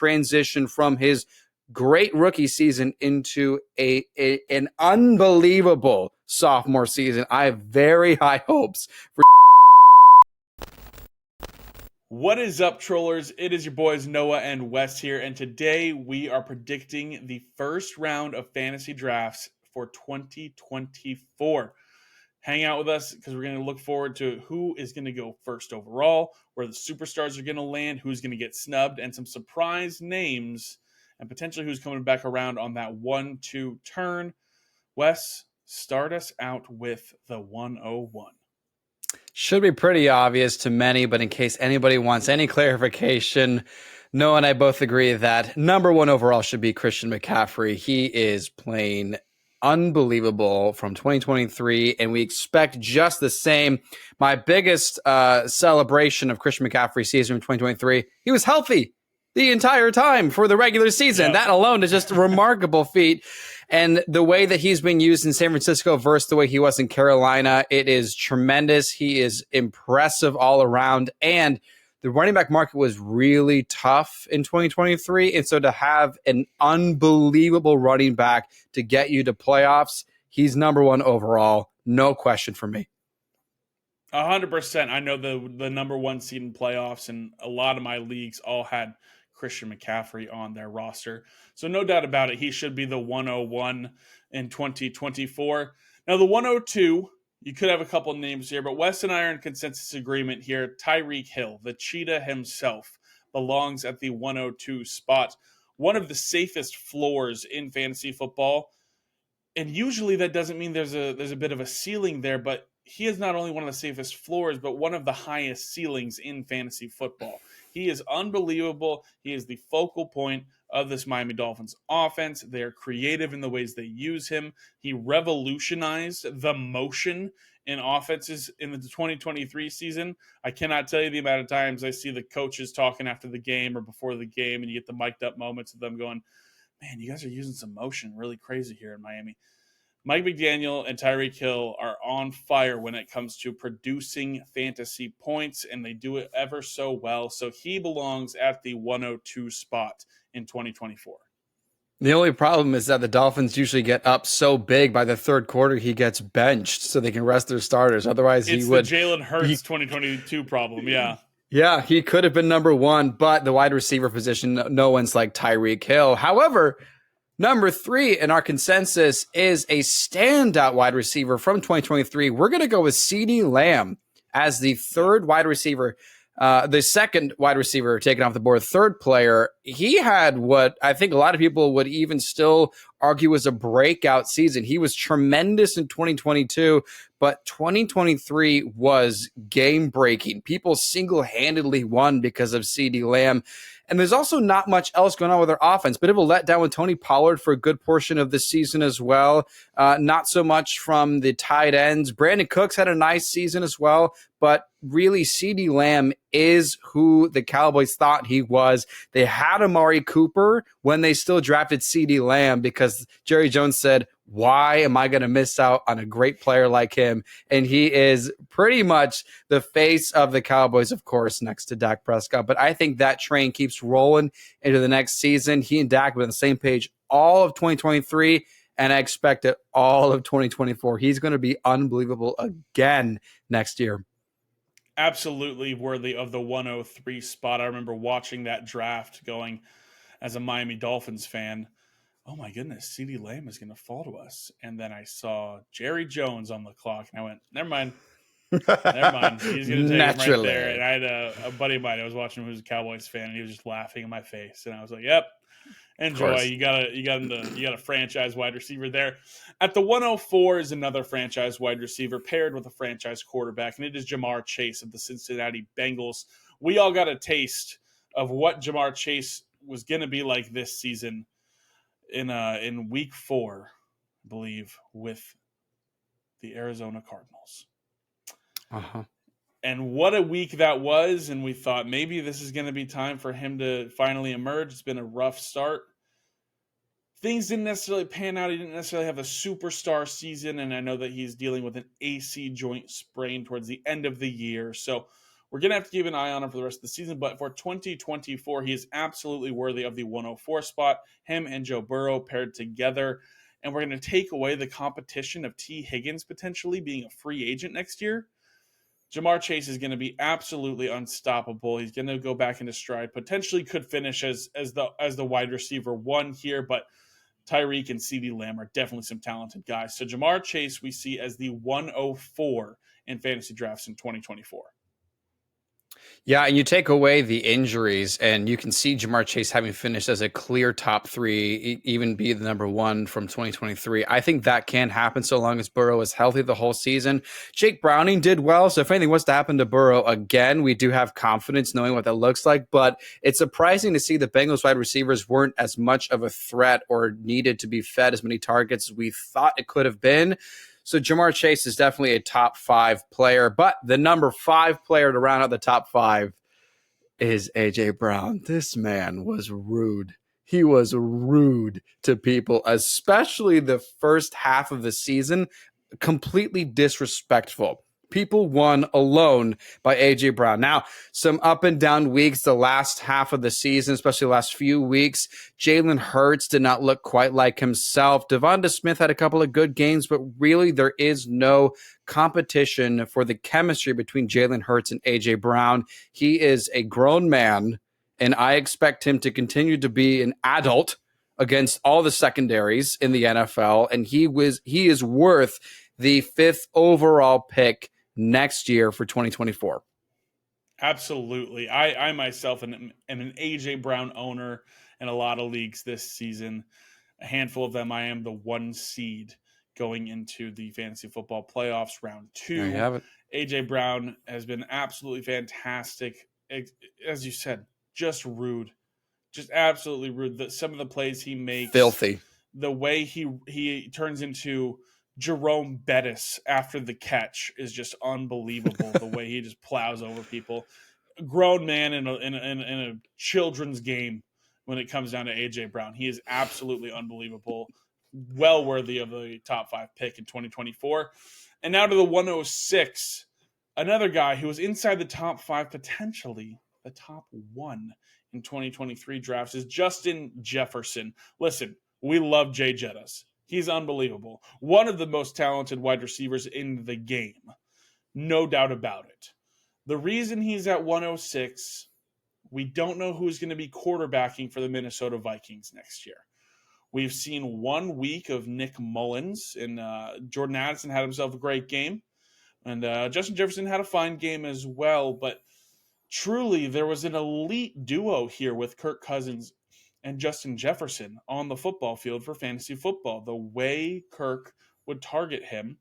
transition from his great rookie season into an unbelievable sophomore season. I have very high hopes for. What is up, trollers? It is your boys Noah and Wes here, and today we are predicting the first round of fantasy drafts for 2024. Hang out with us because we're going to look forward to who is going to go first overall, where the superstars are going to land, who's going to get snubbed, and some surprise names, and potentially who's coming back around on that 1-2 turn. Wes, start us out with the 101. Should be pretty obvious to many, but in case anybody wants any clarification, Noah and I both agree that number one overall should be Christian McCaffrey. He is playing unbelievable from 2023, and we expect just the same. My biggest celebration of Christian McCaffrey's season in 2023, he was healthy the entire time for the regular season. Yeah. That alone is just a remarkable feat. And the way that he's been used in San Francisco versus the way he was in Carolina, it is tremendous. He is impressive all around. And the running back market was really tough in 2023. And so to have an unbelievable running back to get you to playoffs, he's number one overall. No question for me. 100%. I know the number one seed in playoffs, and a lot of my leagues all had Christian McCaffrey on their roster. So no doubt about it, he should be the 101 in 2024. Now the 102, you could have a couple names here, but Wes and I are in consensus agreement here. Tyreek Hill, the cheetah himself, belongs at the 102 spot. One of the safest floors in fantasy football. And usually that doesn't mean there's a bit of a ceiling there, but he is not only one of the safest floors, but one of the highest ceilings in fantasy football. He is unbelievable. He is the focal point of this Miami Dolphins offense. They are creative in the ways they use him. He revolutionized the motion in offenses in the 2023 season. I cannot tell you the amount of times I see the coaches talking after the game or before the game, and you get the mic'd up moments of them going, man, you guys are using some motion really crazy here in Miami. Mike McDaniel and Tyreek Hill are on fire when it comes to producing fantasy points, and they do it ever so well. So he belongs at the 102 spot in 2024. The only problem is that the Dolphins usually get up so big by the third quarter, he gets benched so they can rest their starters. Otherwise, it's he would. It's the Jalen Hurts 2022 problem, yeah. Yeah, he could have been number one, but the wide receiver position, no one's like Tyreek Hill. However, number three in our consensus is a standout wide receiver from 2023. We're going to go with CeeDee Lamb as the third wide receiver, the second wide receiver taken off the board, third player. He had what I think a lot of people would even still argue was a breakout season. He was tremendous in 2022, but 2023 was game-breaking. People single-handedly won because of CeeDee Lamb. And there's also not much else going on with their offense. Bit of a letdown with Tony Pollard for a good portion of the season as well. Not so much from the tight ends. Brandon Cooks had a nice season as well. But really, CeeDee Lamb is who the Cowboys thought he was. They had Amari Cooper when they still drafted CeeDee Lamb because Jerry Jones said, why am I going to miss out on a great player like him? And he is pretty much the face of the Cowboys, of course, next to Dak Prescott. But I think that train keeps rolling into the next season. He and Dak were on the same page all of 2023, and I expect it all of 2024. He's going to be unbelievable again next year. Absolutely worthy of the 103 spot. I remember watching that draft going as a Miami Dolphins fan. Oh my goodness, CeeDee Lamb is going to fall to us. And then I saw Jerry Jones on the clock, and I went, never mind. Never mind. He's going to take him right there. And I had a buddy of mine I was watching who was a Cowboys fan, and he was just laughing in my face. And I was like, yep, enjoy. You got a franchise wide receiver there. At the 104 is another franchise wide receiver paired with a franchise quarterback, and it is Jahmyr Chase of the Cincinnati Bengals. We all got a taste of what Jahmyr Chase was going to be like this season in week 4, I believe, with the Arizona Cardinals. Uh-huh. And what a week that was, and we thought maybe this is going to be time for him to finally emerge. It's been a rough start. Things didn't necessarily pan out. He didn't necessarily have a superstar season, and I know that he's dealing with an AC joint sprain towards the end of the year. So We're going to have to keep an eye on him for the rest of the season, but for 2024, he is absolutely worthy of the 104 spot. Him and Joe Burrow paired together, and we're going to take away the competition of T. Higgins potentially being a free agent next year. Ja'Marr Chase is going to be absolutely unstoppable. He's going to go back into stride. Potentially could finish as the wide receiver 1 here, but Tyreek and CeeDee Lamb are definitely some talented guys. So Ja'Marr Chase we see as the 104 in fantasy drafts in 2024. Yeah, and you take away the injuries, and you can see Ja'Marr Chase having finished as a clear top 3, even be the number 1 from 2023. I think that can happen so long as Burrow is healthy the whole season. Jake Browning did well, so if anything was to happen to Burrow again, we do have confidence knowing what that looks like, but it's surprising to see the Bengals wide receivers weren't as much of a threat or needed to be fed as many targets as we thought it could have been. So Ja'Marr Chase is definitely a top 5 player, but the number 5 player to round out the top 5 is A.J. Brown. This man was rude. He was rude to people, especially the first half of the season, completely disrespectful. People won alone by A.J. Brown. Now, some up and down weeks, the last half of the season, especially the last few weeks, Jalen Hurts did not look quite like himself. Devonta Smith had a couple of good games, but really there is no competition for the chemistry between Jalen Hurts and A.J. Brown. He is a grown man, and I expect him to continue to be an adult against all the secondaries in the NFL, and he is worth the 5th overall pick next year for 2024. Absolutely. I myself am an A.J. Brown owner in a lot of leagues this season. A handful of them, I am the 1 seed going into the fantasy football playoffs round 2. There you have it. A.J. Brown has been absolutely fantastic. As you said, just rude. Just absolutely rude. Some of the plays he makes. Filthy. The way he turns into Jerome Bettis after the catch is just unbelievable. The way he just plows over people. A grown man in a children's game when it comes down to A.J. Brown. He is absolutely unbelievable. Well worthy of the top 5 pick in 2024. And now to the 106. Another guy who was inside the top 5, potentially the top 1 in 2023 drafts is Justin Jefferson. Listen, we love Jay Jettas. He's unbelievable. One of the most talented wide receivers in the game. No doubt about it. The reason he's at 106, we don't know who's going to be quarterbacking for the Minnesota Vikings next year. We've seen 1 week of Nick Mullins, and Jordan Addison had himself a great game. And Justin Jefferson had a fine game as well. But truly, there was an elite duo here with Kirk Cousins and Justin Jefferson on the football field for fantasy football. The way Kirk would target him,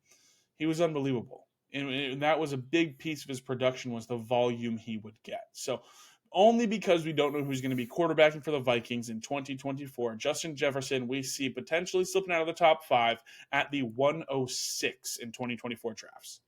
he was unbelievable. And that was a big piece of his production, was the volume he would get. So only because we don't know who's going to be quarterbacking for the Vikings in 2024, Justin Jefferson we see potentially slipping out of the top 5 at the 106 in 2024 drafts.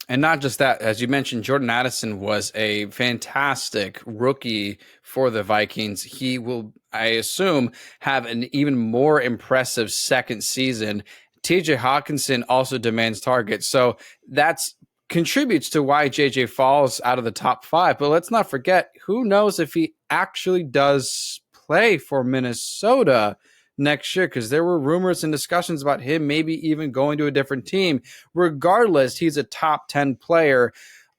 And not just that, as you mentioned, Jordan Addison was a fantastic rookie for the Vikings. He will, I assume, have an even more impressive second season. TJ Hawkinson also demands targets. So that's contributes to why JJ falls out of the top 5. But let's not forget, who knows if he actually does play for Minnesota next year, because there were rumors and discussions about him maybe even going to a different team. Regardless, he's a top 10 player.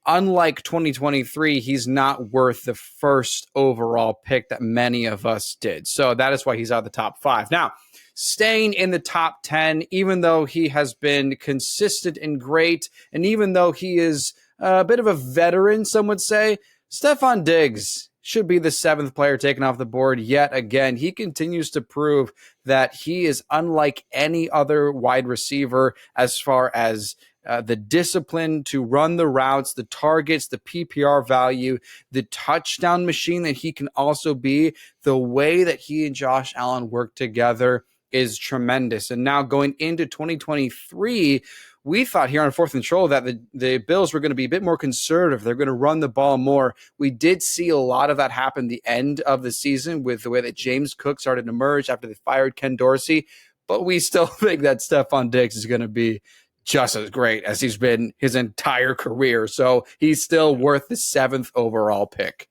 Unlike 2023, he's not worth the 1st overall pick that many of us did. So that is why he's out of the top 5. Now, staying in the top 10, even though he has been consistent and great, and even though he is a bit of a veteran, some would say, Stefon Diggs should be the 7th player taken off the board yet again. He continues to prove that he is unlike any other wide receiver as far as the discipline to run the routes, the targets, the PPR value, the touchdown machine that he can also be. The way that he and Josh Allen work together is tremendous. And now going into 2023, we thought here on 4th and Troll that the Bills were going to be a bit more conservative. They're going to run the ball more. We did see a lot of that happen the end of the season with the way that James Cook started to emerge after they fired Ken Dorsey. But we still think that Stefon Diggs is going to be just as great as he's been his entire career. So he's still worth the 7th overall pick.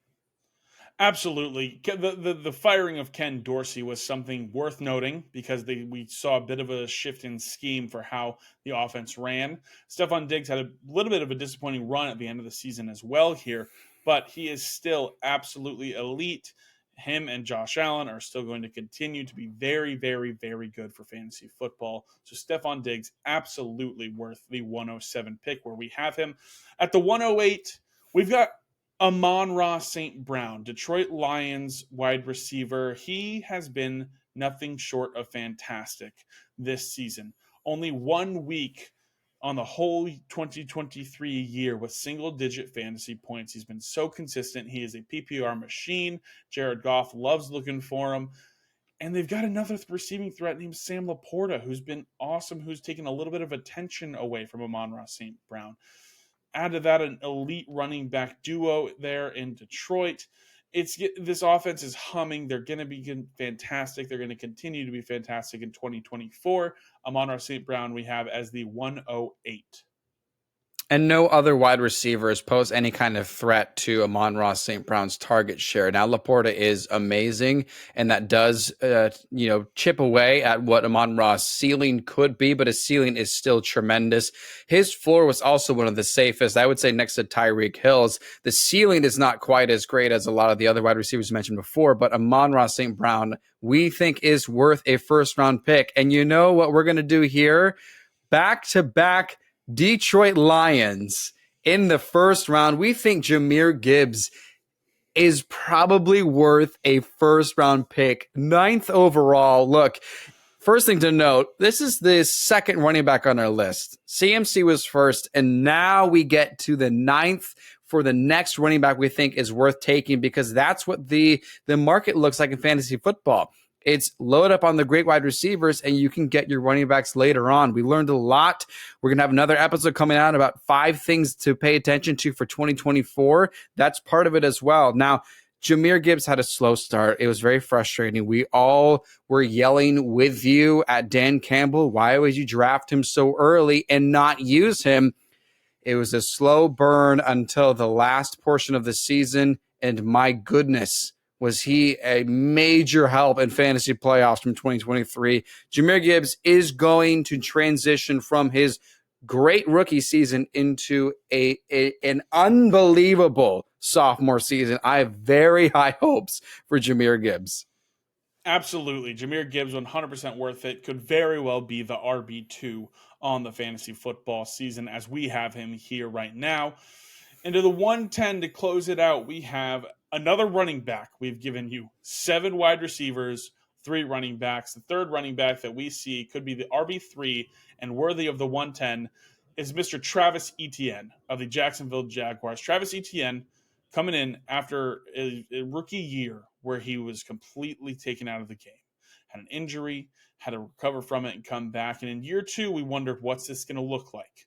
Absolutely. The firing of Ken Dorsey was something worth noting because we saw a bit of a shift in scheme for how the offense ran. Stefon Diggs had a little bit of a disappointing run at the end of the season as well here, but he is still absolutely elite. Him and Josh Allen are still going to continue to be very, very, very good for fantasy football. So Stefon Diggs, absolutely worth the 107 pick where we have him. At the 108, we've got Amon-Ra St. Brown, Detroit Lions wide receiver. He has been nothing short of fantastic this season. Only 1 week on the whole 2023 year with single digit fantasy points. He's been so consistent. He is a PPR machine. Jared Goff loves looking for him. And they've got another receiving threat named Sam Laporta, who's been awesome, who's taken a little bit of attention away from Amon-Ra St. Brown. Add to that an elite running back duo there in Detroit. This offense is humming. They're going to be fantastic. They're going to continue to be fantastic in 2024. Amon-Ra St. Brown we have as the 108. And no other wide receivers pose any kind of threat to Amon-Ra St. Brown's target share. Now, Laporta is amazing, and that does, chip away at what Amon-Ra's ceiling could be, but his ceiling is still tremendous. His floor was also one of the safest, I would say, next to Tyreek Hill's. The ceiling is not quite as great as a lot of the other wide receivers mentioned before, but Amon-Ra St. Brown, we think, is worth a first-round pick. And you know what we're going to do here? Back-to-back Detroit Lions in the first round. We think Jahmyr Gibbs is probably worth a first round pick, 9th overall. Look, first thing to note, this is the second running back on our list. CMC was first, and now we get to the 9th for the next running back we think is worth taking, because that's what the market looks like in fantasy football. It's load up on the great wide receivers, and you can get your running backs later on. We learned a lot. We're going to have another episode coming out about 5 things to pay attention to for 2024. That's part of it as well. Now, Jahmyr Gibbs had a slow start. It was very frustrating. We all were yelling with you at Dan Campbell, why would you draft him so early and not use him? It was a slow burn until the last portion of the season, and my goodness, was he a major help in fantasy playoffs from 2023. Jahmyr Gibbs is going to transition from his great rookie season into an unbelievable sophomore season. I have very high hopes for Jahmyr Gibbs. Absolutely. Jahmyr Gibbs, 100% worth it. Could very well be the RB2 on the fantasy football season as we have him here right now. And to the 110 to close it out, we have another running back. We've given you 7 wide receivers, 3 running backs. The third running back that we see could be the RB3 and worthy of the 110 is Mr. Travis Etienne of the Jacksonville Jaguars. Travis Etienne coming in after a rookie year where he was completely taken out of the game. Had an injury, had to recover from it and come back. And in year 2, we wondered, what's this going to look like?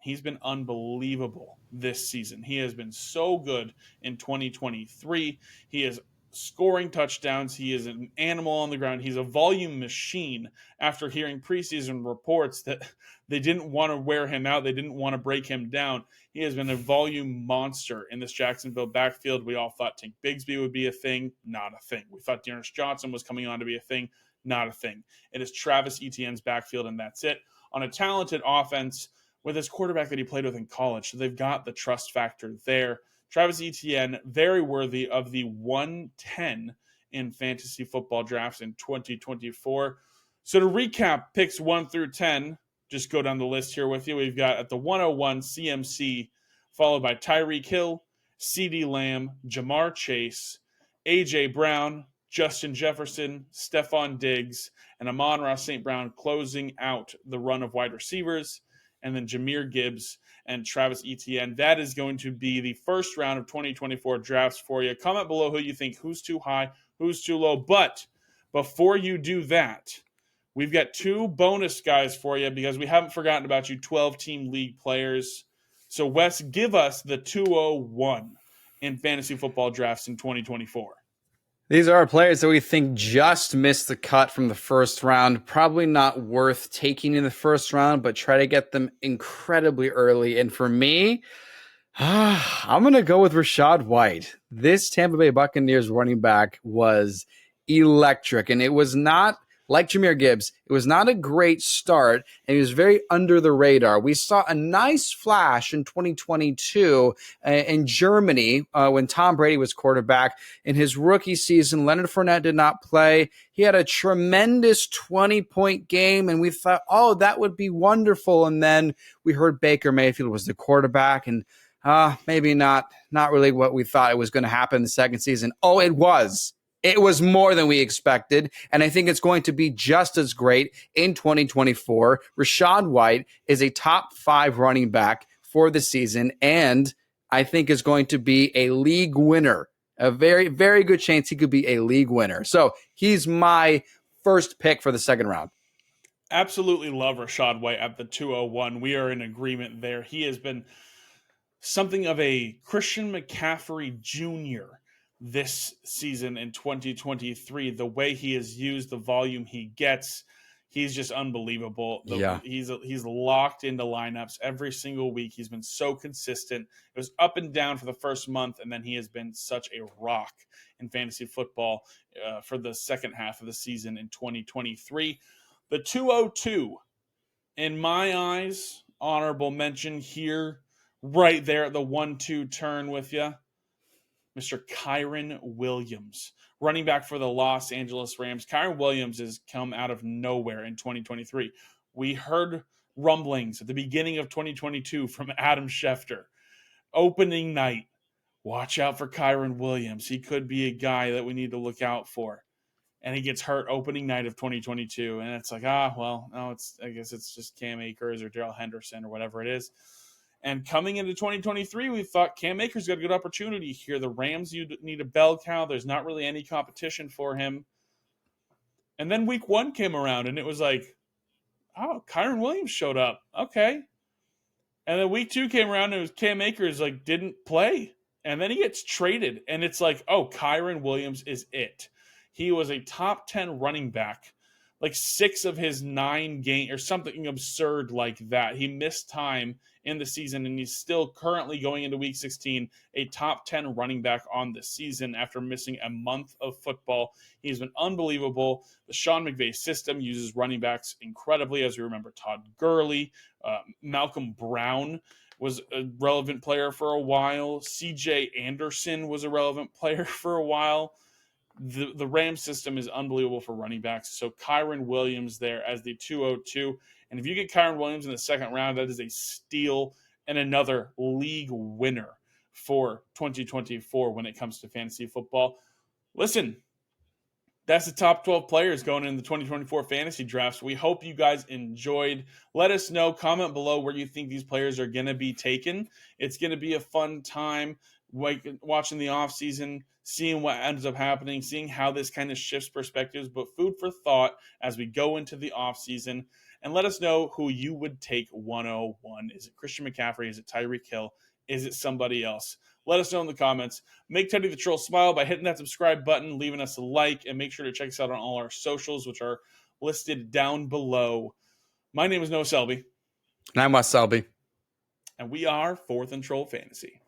He's been unbelievable this season. He has been so good in 2023. He is scoring touchdowns. He is an animal on the ground. He's a volume machine after hearing preseason reports that they didn't want to wear him out. They didn't want to break him down. He has been a volume monster in this Jacksonville backfield. We all thought Tank Bigsby would be a thing. Not a thing. We thought Dearness Johnson was coming on to be a thing. Not a thing. It is Travis Etienne's backfield, and that's it. On a talented offense with his quarterback that he played with in college. So they've got the trust factor there. Travis Etienne, very worthy of the 110 in fantasy football drafts in 2024. So to recap picks 1 through 10, just go down the list here with you. We've got at the 101 CMC, followed by Tyreek Hill, CeeDee Lamb, Ja'Marr Chase, A.J. Brown, Justin Jefferson, Stefon Diggs, and Amon-Ra St. Brown closing out the run of wide receivers. And then Jahmyr Gibbs and Travis Etienne. That is going to be the first round of 2024 drafts for you. Comment below who you think, who's too high, who's too low. But before you do that, we've got 2 bonus guys for you because we haven't forgotten about you 12-team league players. So, Wes, give us the 201 in fantasy football drafts in 2024. These are players that we think just missed the cut from the first round. Probably not worth taking in the first round, but try to get them incredibly early. And for me, I'm going to go with Rachaad White. This Tampa Bay Buccaneers running back was electric, and it was not like Jahmyr Gibbs. It was not a great start, and he was very under the radar. We saw a nice flash in 2022 in Germany when Tom Brady was quarterback. In his rookie season, Leonard Fournette did not play. He had a tremendous 20-point game, and we thought, oh, that would be wonderful. And then we heard Baker Mayfield was the quarterback, and maybe not really what we thought it was going to happen in the second season. Oh, it was. It was more than we expected, and I think it's going to be just as great in 2024. Rachaad White is a top 5 running back for the season, and I think is going to be a league winner. A very, very good chance he could be a league winner. So he's my first pick for the second round. Absolutely love Rachaad White at the 201. We are in agreement there. He has been something of a Christian McCaffrey Jr. this season in 2023. The way he is used, the volume he gets, he's just unbelievable. He's locked into lineups every single week. He's been so consistent. It was up and down for the first month, and then he has been such a rock in fantasy football for the second half of the season in 2023. The 202, in my eyes, honorable mention here, right there at the 1-2 turn with you, Mr. Kyren Williams, running back for the Los Angeles Rams. Kyren Williams has come out of nowhere in 2023. We heard rumblings at the beginning of 2022 from Adam Schefter. Opening night, watch out for Kyren Williams. He could be a guy that we need to look out for. And he gets hurt opening night of 2022. And it's like, I guess it's just Cam Akers or Darrell Henderson or whatever it is. And coming into 2023, we thought Cam Akers got a good opportunity here. The Rams, you need a bell cow. There's not really any competition for him. And then week 1 came around, and it was like, oh, Kyren Williams showed up. Okay. And then week 2 came around, and it was Cam Akers, didn't play. And then he gets traded, and it's like, oh, Kyren Williams is it. He was a top 10 running back, 6 of his 9 games or something absurd like that. He missed time in the season, and he's still currently going into week 16, a top 10 running back on the season after missing a month of football. He's been unbelievable. The Sean McVay system uses running backs incredibly, as we remember Todd Gurley, Malcolm Brown was a relevant player for a while. C.J. Anderson was a relevant player for a while. The Rams system is unbelievable for running backs. So Kyren Williams there as the 202. And if you get Kyren Williams in the second round, that is a steal and another league winner for 2024 when it comes to fantasy football. Listen, that's the top 12 players going in the 2024 fantasy drafts. We hope you guys enjoyed. Let us know. Comment below where you think these players are going to be taken. It's going to be a fun time watching the offseason, seeing what ends up happening, seeing how this kind of shifts perspectives, but food for thought as we go into the offseason. And let us know who you would take 101. Is it Christian McCaffrey? Is it Tyreek Hill? Is it somebody else? Let us know in the comments. Make Teddy the Troll smile by hitting that subscribe button, leaving us a like, and make sure to check us out on all our socials, which are listed down below. My name is Noah Selby. And I'm Wes Selby. And we are 4th and Troll Fantasy.